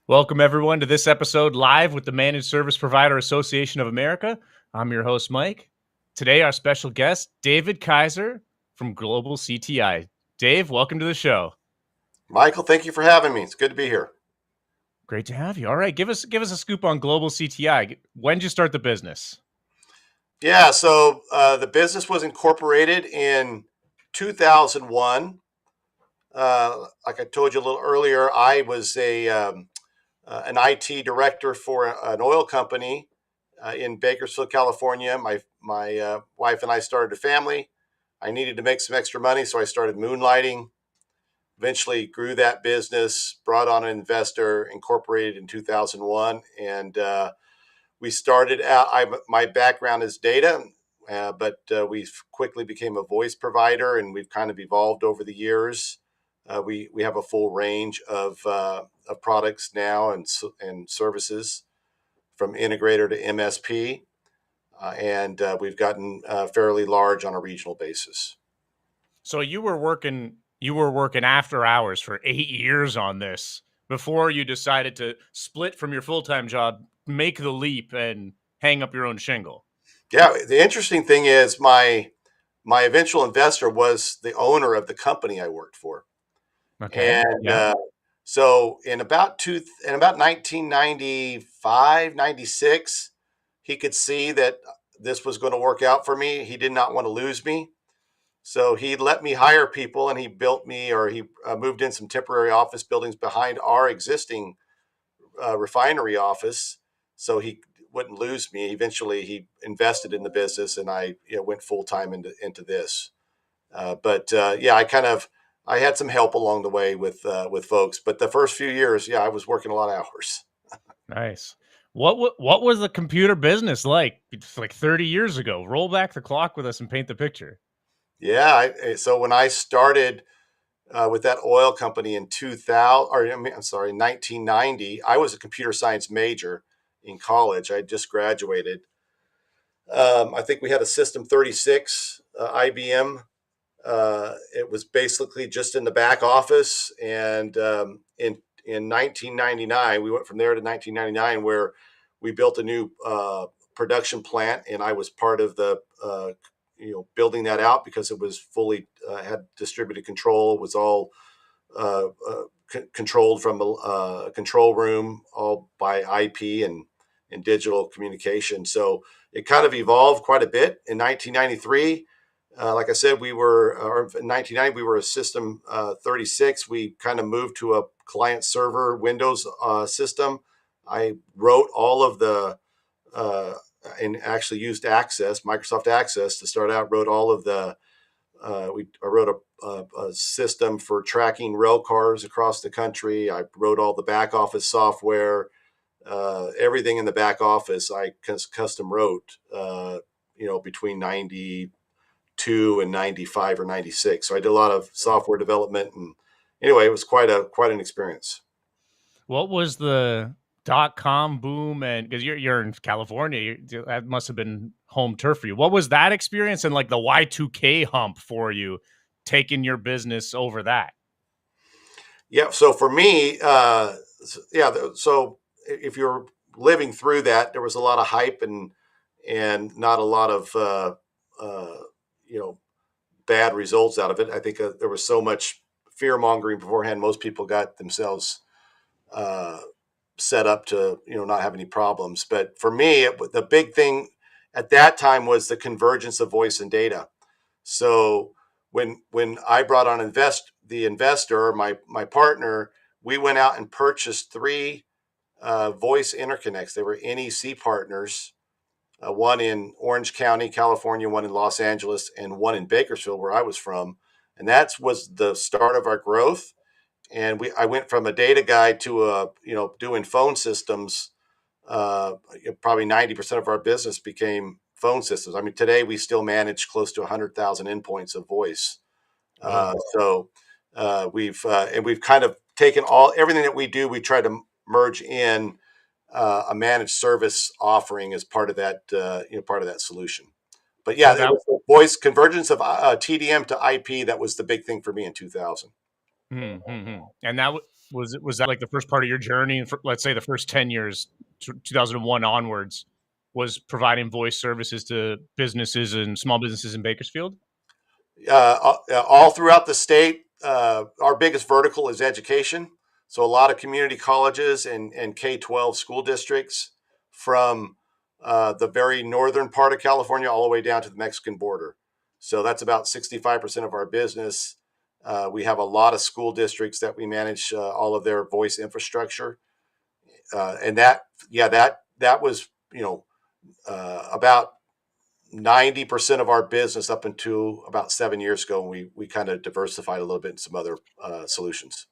Welcome, everyone, to this episode live with the Managed Service Provider Association of America. I'm your host, Mike. Today, our special guest, David Kaiser from Global CTI. Dave, welcome to the show. Michael, thank you for having me. It's good to be here. Great to have you. All right, give us a scoop on Global CTI. When did you start the business? Yeah, so the business was incorporated in 2001. Like I told you a little earlier, I was an IT director for an oil company in Bakersfield, California. My wife and I started a family. I needed to make some extra money, so I started moonlighting. Eventually, grew that business, brought on an investor, incorporated in 2001, and we started out. My background is data, but we quickly became a voice provider, and we've kind of evolved over the years. We have a full range of products now and services from integrator to MSP, and we've gotten fairly large on a regional basis. So you were working after hours for 8 years on this before you decided to split from your full-time job, make the leap, and hang up your own shingle. Yeah, the interesting thing is my eventual investor was the owner of the company I worked for. Okay. And Yeah. so in about 1995, 96, he could see that this was going to work out for me. He did not want to lose me. So he let me hire people, and he built me, or he moved in some temporary office buildings behind our existing refinery office, so he wouldn't lose me. Eventually, he invested in the business, and I went full time into this. But yeah, I had some help along the way with folks. But the first few years, yeah, I was working a lot of hours. Nice. What was the computer business like? It's like 30 years ago. Roll back the clock with us and paint the picture. Yeah, so when I started with that oil company in 2000, or I'm sorry, 1990, I was a computer science major in college. I had just graduated. I think we had a System 36 IBM. It was basically just in the back office, and in 1999, we went from there to 1999, where we built a new production plant, and I was part of the building that out because it was fully had distributed control. It was all controlled from a control room, all by IP and digital communication. So it kind of evolved quite a bit. In 1993, like I said, in 1990, we were a System 36. We kind of moved to a client server Windows system. I wrote all of the, and actually used Microsoft Access to start out, wrote all of the, I wrote a system for tracking rail cars across the country. I wrote all the back office software, everything in the back office. I custom wrote, between 92 and 95 or 96. So I did a lot of software development, and anyway, it was quite an experience. What was the .com boom? And because you're in California, that must have been home turf for you. What was that experience and like the Y2K hump for you, taking your business over that? Yeah. So for me, so if you're living through that, there was a lot of hype and not a lot of uh, you know bad results out of it. I think there was so much fear mongering beforehand. Most people got themselves uh, set up to not have any problems. But for me, the big thing at that time was the convergence of voice and data. So when I brought on the investor, my partner, we went out and purchased three voice interconnects. They were NEC partners, one in Orange County, California, one in Los Angeles, and one in Bakersfield, where I was from. And that was the start of our growth. And I went from a data guy to doing phone systems. Probably 90% of our business became phone systems. I mean, today we still manage close to 100,000 endpoints of voice. Whoa. We've kind of taken everything that we do. We try to merge in a managed service offering as part of that solution. But yeah, So it that was the voice convergence of TDM to IP that was the big thing for me in 2000. and Was that like the first part of your journey? And let's say the first 10 years, 2001 onwards, was providing voice services to businesses and small businesses in Bakersfield? All throughout the state. Our biggest vertical is education. So a lot of community colleges and K-12 school districts from the very northern part of California all the way down to the Mexican border. So that's about 65% of our business. We have a lot of school districts that we manage all of their voice infrastructure. And that was, about 90% of our business up until about 7 years ago. And we kind of diversified a little bit in some other solutions.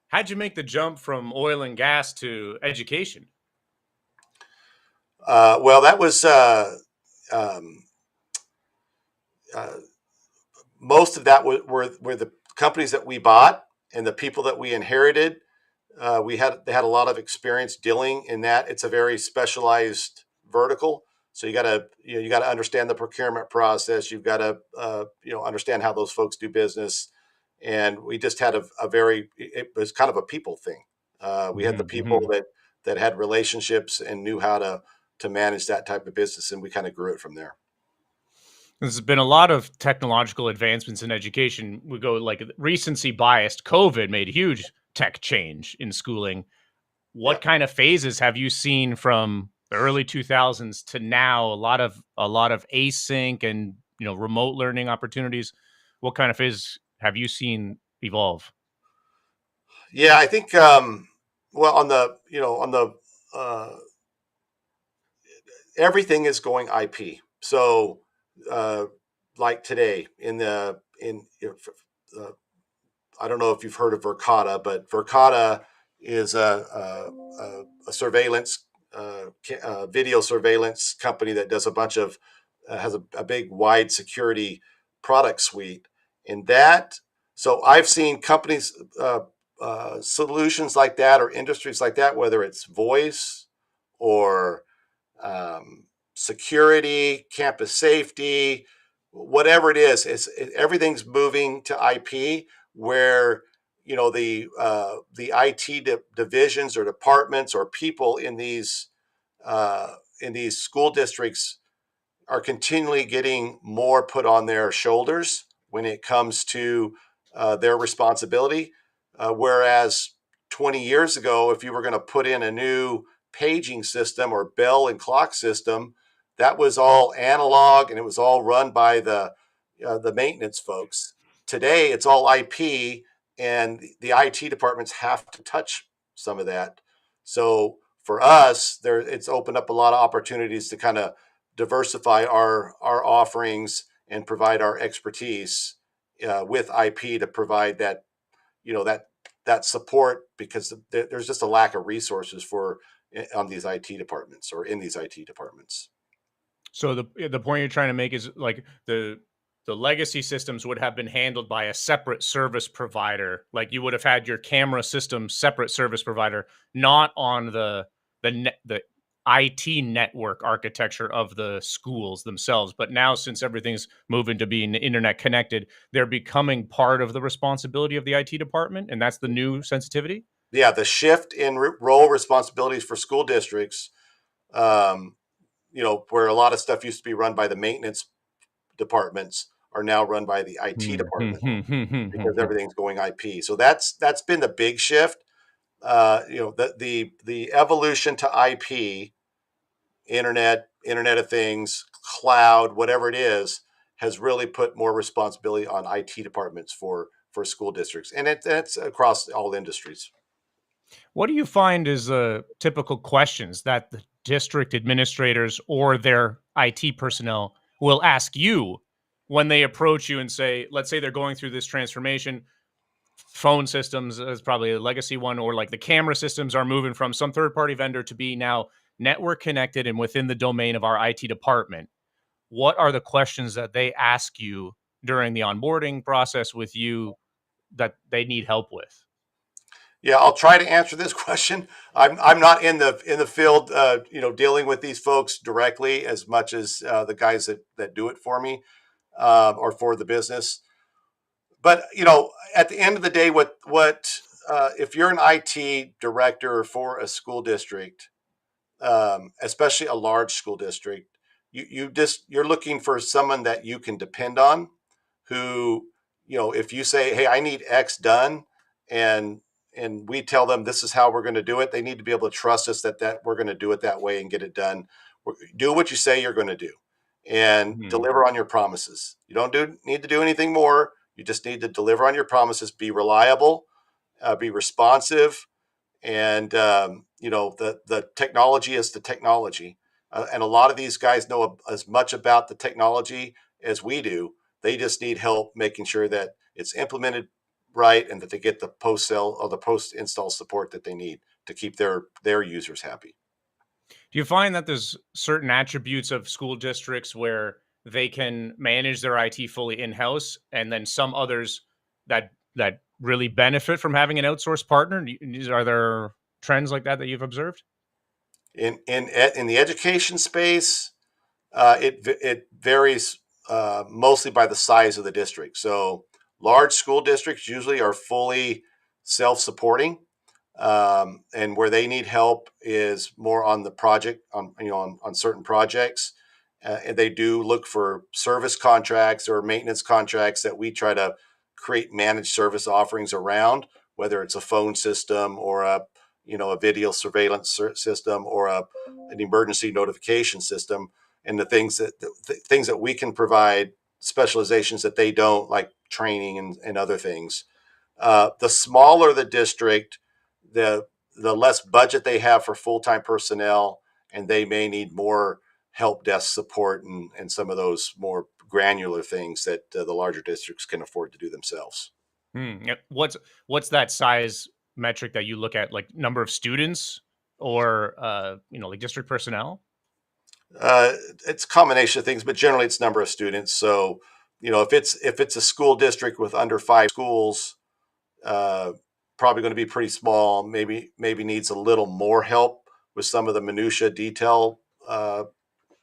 How'd you make the jump from oil and gas to education? Well, that was um, uh, most of that were the companies that we bought and the people that we inherited. They had a lot of experience dealing in that. It's a very specialized vertical, so you got to understand the procurement process. You've got to understand how those folks do business, and we just had a very it was kind of a people thing. We had the people Mm-hmm. that had relationships and knew how to manage that type of business, and we kind of grew it from there. There's been a lot of technological advancements in education. We go like recency biased. COVID made a huge tech change in schooling. Yeah. What kind of phases have you seen from the early 2000s to now? A lot of async and remote learning opportunities. What kind of phase have you seen evolve? Yeah, I think well on the on the uh, everything is going IP. So uh, like today in the in uh, I don't know if you've heard of Verkada, but Verkada is a surveillance video surveillance company that does a bunch of has a big wide security product suite. And that so I've seen companies solutions like that or industries like that, whether it's voice or security, campus safety, whatever it is, everything's moving to IP. Where the IT divisions or departments or people in these school districts are continually getting more put on their shoulders when it comes to their responsibility. Whereas 20 years ago, if you were going to put in a new paging system or bell and clock system, that was all analog and it was all run by the maintenance folks. Today, it's all IP, and the IT departments have to touch some of that. So for us, it's opened up a lot of opportunities to kind of diversify our offerings and provide our expertise with IP to provide that that support, because there's just a lack of resources for on these IT departments or in these IT departments. So the point you're trying to make is like the legacy systems would have been handled by a separate service provider. Like you would have had your camera system separate service provider, not on the IT network architecture of the schools themselves. But now, since everything's moving to being internet connected, they're becoming part of the responsibility of the IT department, and that's the new sensitivity. Yeah, the shift in role responsibilities for school districts, um, where a lot of stuff used to be run by the maintenance departments, are now run by the IT department because everything's going IP. So that's been the big shift. The evolution to IP, Internet of Things, cloud, whatever it is, has really put more responsibility on IT departments for school districts, and that's across all industries. What do you find is the typical questions that the district administrators or their IT personnel will ask you when they approach you and say, let's say they're going through this transformation? Phone systems is probably a legacy one, or like the camera systems are moving from some third party vendor to be now network connected and within the domain of our IT department. What are the questions that they ask you during the onboarding process with you that they need help with? Yeah, I'll try to answer this question. I'm not in the field, dealing with these folks directly as much as the guys that do it for me or for the business. But at the end of the day, what if you're an IT director for a school district, especially a large school district, you're looking for someone that you can depend on, who, if you say, hey, I need X done, and we tell them this is how we're going to do it, they need to be able to trust us that we're going to do it that way and get it done. Do what you say you're going to do, and Mhm. deliver on your promises. You don't need to do anything more. You just need to deliver on your promises, be reliable, be responsive, and the technology is the technology, and a lot of these guys know as much about the technology as we do. They just need help making sure that it's implemented right, and that they get the post sale or the post install support that they need to keep their users happy. Do you find that there's certain attributes of school districts where they can manage their IT fully in-house, and then some others that really benefit from having an outsourced partner? Are there trends like that you've observed? In the education space, it varies mostly by the size of the district. So large school districts usually are fully self-supporting, and where they need help is more on the project, on certain projects. And they do look for service contracts or maintenance contracts that we try to create managed service offerings around, whether it's a phone system or a video surveillance system or an emergency notification system, and the things that we can provide specializations that they don't, like training and other things. The smaller the district, the the less budget they have for full-time personnel, and they may need more help desk support and some of those more granular things that the larger districts can afford to do themselves. Yeah. What's that size metric that you look at, like number of students or like district personnel? Uh, it's a combination of things, but generally it's number of students. So, if it's a school district with under 5 schools, uh, probably going to be pretty small. Maybe needs a little more help with some of the minutia detail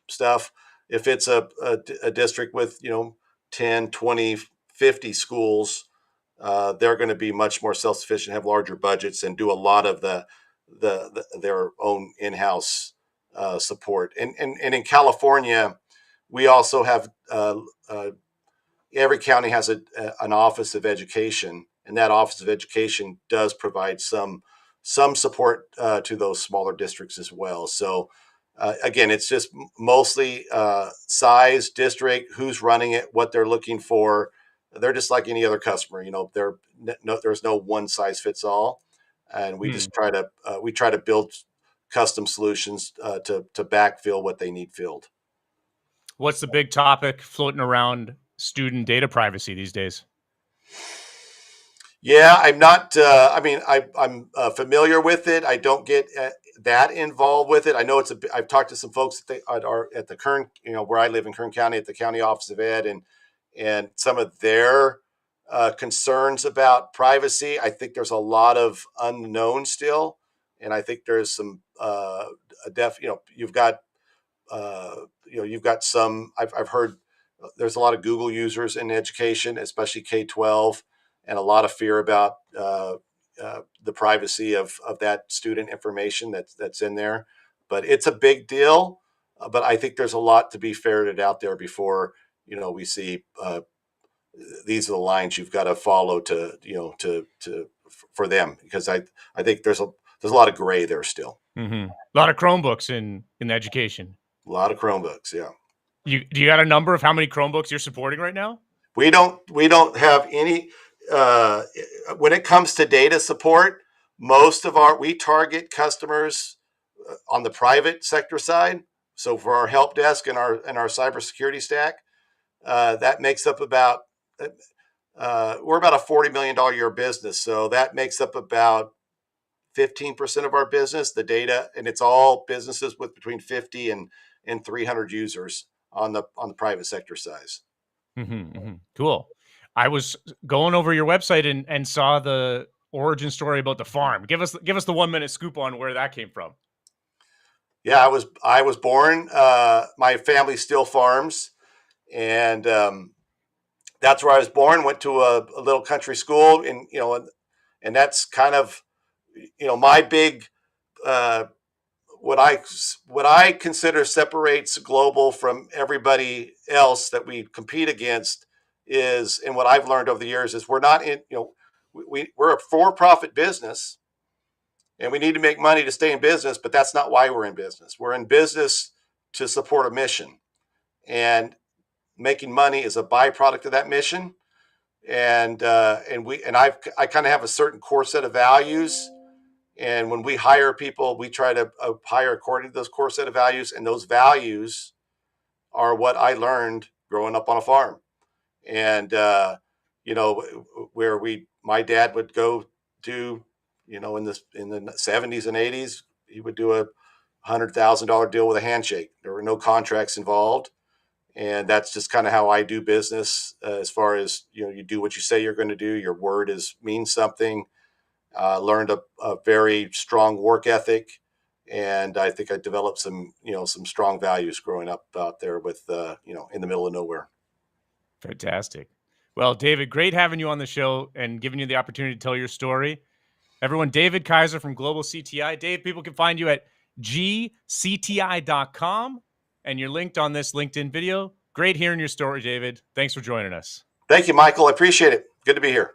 stuff. If it's a district with 10, 20, 50 schools, they're going to be much more self-sufficient, have larger budgets, and do a lot of their own in-house support. And in California, we also have every county has an office of education, and that office of education does provide some support to those smaller districts as well. So again, it's just mostly size, district, who's running it, what they're looking for. They're just like any other customer. There's no one size fits all, and we Hmm. just try to build custom solutions to backfill what they need filled. What's the big topic floating around student data privacy these days? Yeah, I'm not. I mean, I'm familiar with it. I don't get that involved with it. I know I've talked to some folks that are at the Kern, where I live in Kern County, at the County Office of Ed, and some of their concerns about privacy. I think there's a lot of unknown still, and I think there's some a def. You've got some. I've heard there's a lot of Google users in education, especially K-12, and a lot of fear about the privacy of that student information that's in there. But it's a big deal. But I think there's a lot to be ferreted out there before we see these are the lines you've got to follow to for them, because I think there's a lot of gray there still. A lot of Chromebooks in education. A lot of Chromebooks, yeah. Do you got a number of how many Chromebooks you're supporting right now? We don't have any uh, when it comes to data support. We target customers on the private sector side. So for our help desk and our cybersecurity stack, that makes up about we're about a $40 million a year business. So that makes up about 15% of our business, the data, and it's all businesses with between 50 and 300 users on the private sector size. Cool. I was going over your website and saw the origin story about the farm. Give us the 1 minute scoop on where that came from. Yeah, I was born. My family still farms, and that's where I was born. Went to a little country school, and And that's kind of, my big, what I consider separates Global from everybody else that we compete against is, and what I've learned over the years is, we're not in, we're a for-profit business, and we need to make money to stay in business, but that's not why we're in business. We're in business to support a mission, and making money is a byproduct of that mission. I kind of have a certain core set of values, and when we hire people, we try to hire according to those core set of values, and those values are what I learned growing up on a farm. And where my dad would go do, in the 70s and 80s, he would do $100,000 deal with a handshake. There were no contracts involved, and that's just kind of how I do business. As far as, you do what you say you're going to do. Your word means something. Learned a very strong work ethic, and I think I developed some strong values growing up out there with in the middle of nowhere. Fantastic. Well, David, great having you on the show and giving you the opportunity to tell your story. Everyone, David Kaiser from Global CTI. Dave, people can find you at gcti.com, and you're linked on this LinkedIn video. Great hearing your story, David. Thanks for joining us. Thank you, Michael. I appreciate it. Good to be here.